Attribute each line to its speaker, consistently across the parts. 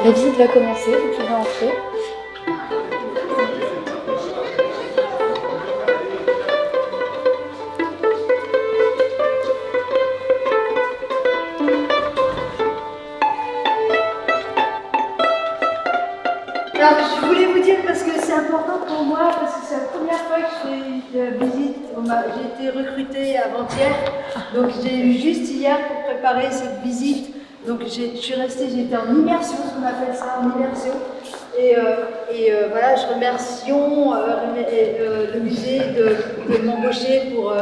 Speaker 1: La visite va commencer, vous pouvez entrer.
Speaker 2: Alors, je voulais vous dire parce que c'est important pour moi, parce que c'est la première fois que je fais une visite. J'ai été recrutée avant-hier, donc j'ai eu juste hier pour préparer cette visite. Donc je suis restée, j'étais en immersion, ce qu'on appelle ça, en immersion. Et voilà, je remercie le musée de m'embaucher pour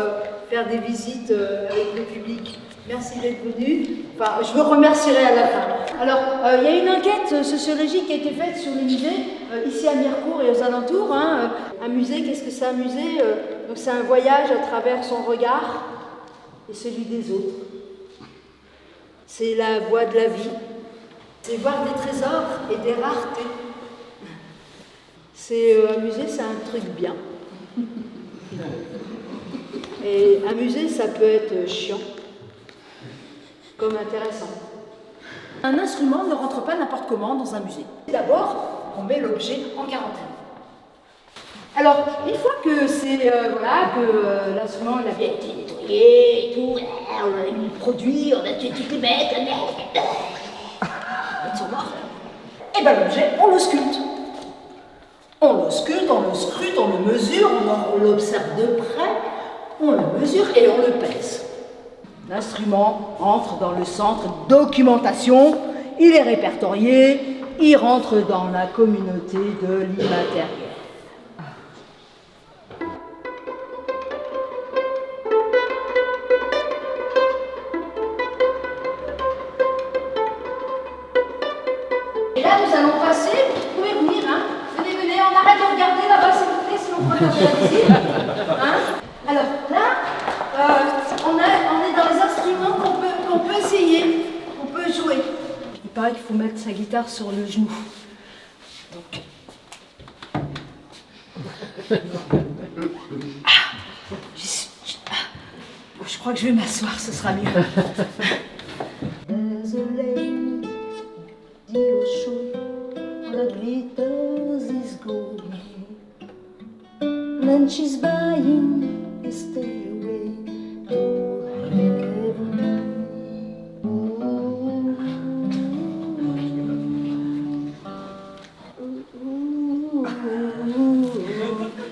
Speaker 2: faire des visites avec le public. Merci d'être venu. Enfin, je vous remercierai à la fin. Alors, il y a une enquête sociologique qui a été faite sur les musées, ici à Mirecourt et aux alentours. Hein. Un musée, qu'est-ce que c'est un musée? Donc c'est un voyage à travers son regard et celui des autres. C'est la voie de la vie. C'est voir des trésors et des raretés. C'est un musée, c'est un truc bien. Et un musée, ça peut être chiant, comme intéressant. Un instrument ne rentre pas n'importe comment dans un musée. D'abord, on met l'objet en quarantaine. Alors, une fois que c'est voilà, que l'instrument a bien été nettoyé et tout, on a mis le produit, on a tué toutes les bêtes, ils sont morts. Et bien l'objet, on le sculpte. On le sculpte, on le scrute, on le mesure, on l'observe de près, on le mesure et on le pèse. L'instrument entre dans le centre documentation, il est répertorié, il rentre dans la communauté de l'immatériel. Et là, nous allons passer, vous pouvez venir, hein. Venez, on arrête de regarder là-bas, s'il vous plaît, sinon on pourrait faire la visite. Hein. Alors là, on est dans les instruments qu'on peut essayer, qu'on peut jouer. Il paraît qu'il faut mettre sa guitare sur le genou. Donc. Je crois que je vais m'asseoir, ce sera mieux. There's a lady au chaud, that glitters is gold. And she's buying a stairway to heaven.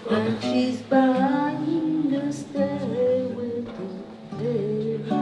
Speaker 2: And she's buying a stairway to heaven.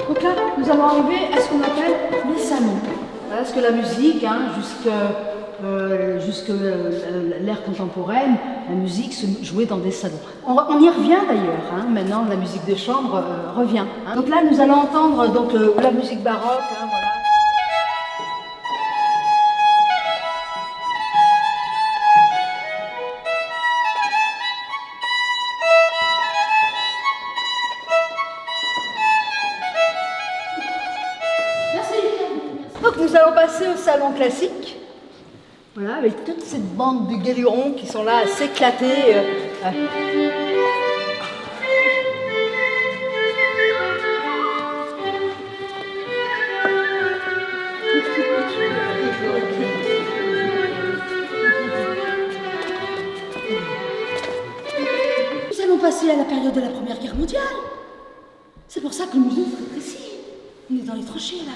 Speaker 2: Donc là, nous allons arriver à ce qu'on appelle les salons. Voilà, parce que la musique, hein, jusque l'ère contemporaine, la musique se jouait dans des salons. On y revient d'ailleurs, hein, maintenant la musique de chambre revient. Hein. Donc là, nous allons entendre donc, la musique baroque. Hein, voilà. Donc nous allons passer au salon classique, voilà, avec toute cette bande de galurons qui sont là à s'éclater. c'est à la période de la Première Guerre mondiale. C'est pour ça que le musée se rétrécit. On est dans les tranchées là.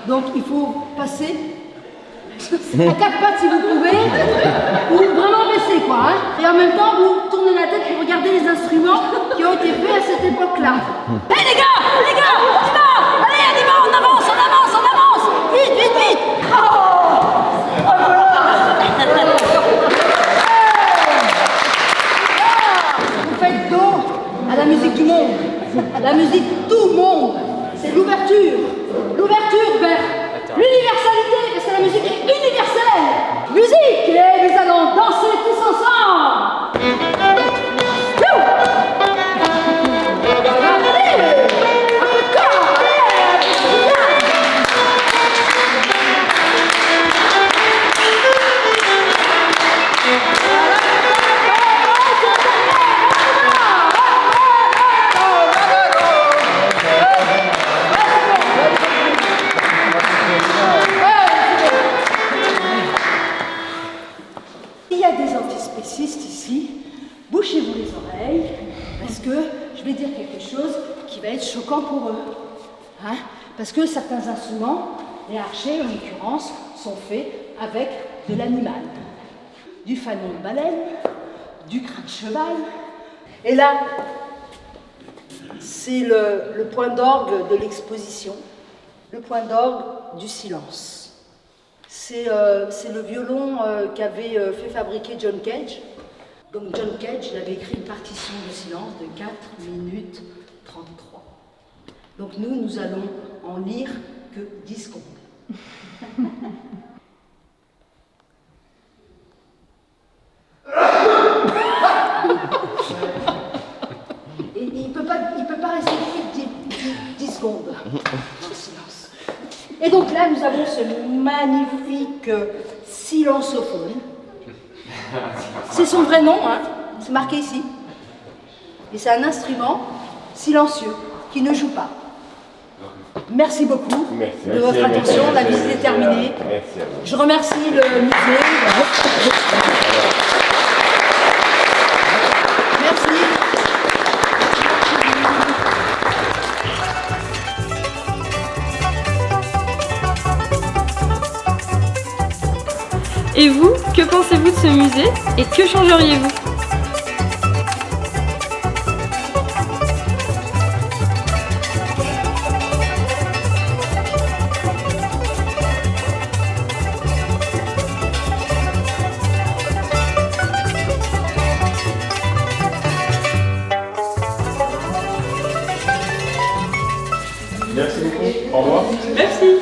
Speaker 2: Donc il faut passer à quatre pattes si vous pouvez, ou vraiment baisser quoi. Hein. Et en même temps, vous tournez la tête pour regarder les instruments qui ont été faits à cette époque-là. Hé les gars, on y va. Allez, on y va, on avance, on avance, on avance. Vite, vite, vite. Vous faites dos à la musique du monde, la musique tout monde. C'est l'ouverture vers l'universalité, parce que la musique est universelle. Musique, et nous allons danser tous ensemble. Youhou. Allez, un peu de corps, allez. Il y a des antispécistes ici, bouchez-vous les oreilles, parce que je vais dire quelque chose qui va être choquant pour eux. Hein? Parce que certains instruments, les archers en l'occurrence, sont faits avec de l'animal. Du fanon de baleine, du crin de cheval. Et là, c'est le point d'orgue de l'exposition, le point d'orgue du silence. C'est le violon qu'avait fait fabriquer John Cage. Donc John Cage, il avait écrit une partition de silence de 4 minutes 33. Donc nous allons en lire que 10 secondes. Et il peut pas rester plus de 10 secondes dans le silence. Et donc là, nous avons ce magnifique silencophone. C'est son vrai nom, hein, c'est marqué ici. Et c'est un instrument silencieux qui ne joue pas. Merci beaucoup de votre attention. La visite est terminée. Je remercie le musée. Merci.
Speaker 3: Et vous, que pensez-vous de ce musée et que changeriez-vous ?
Speaker 4: Merci beaucoup. Au revoir.
Speaker 3: Merci.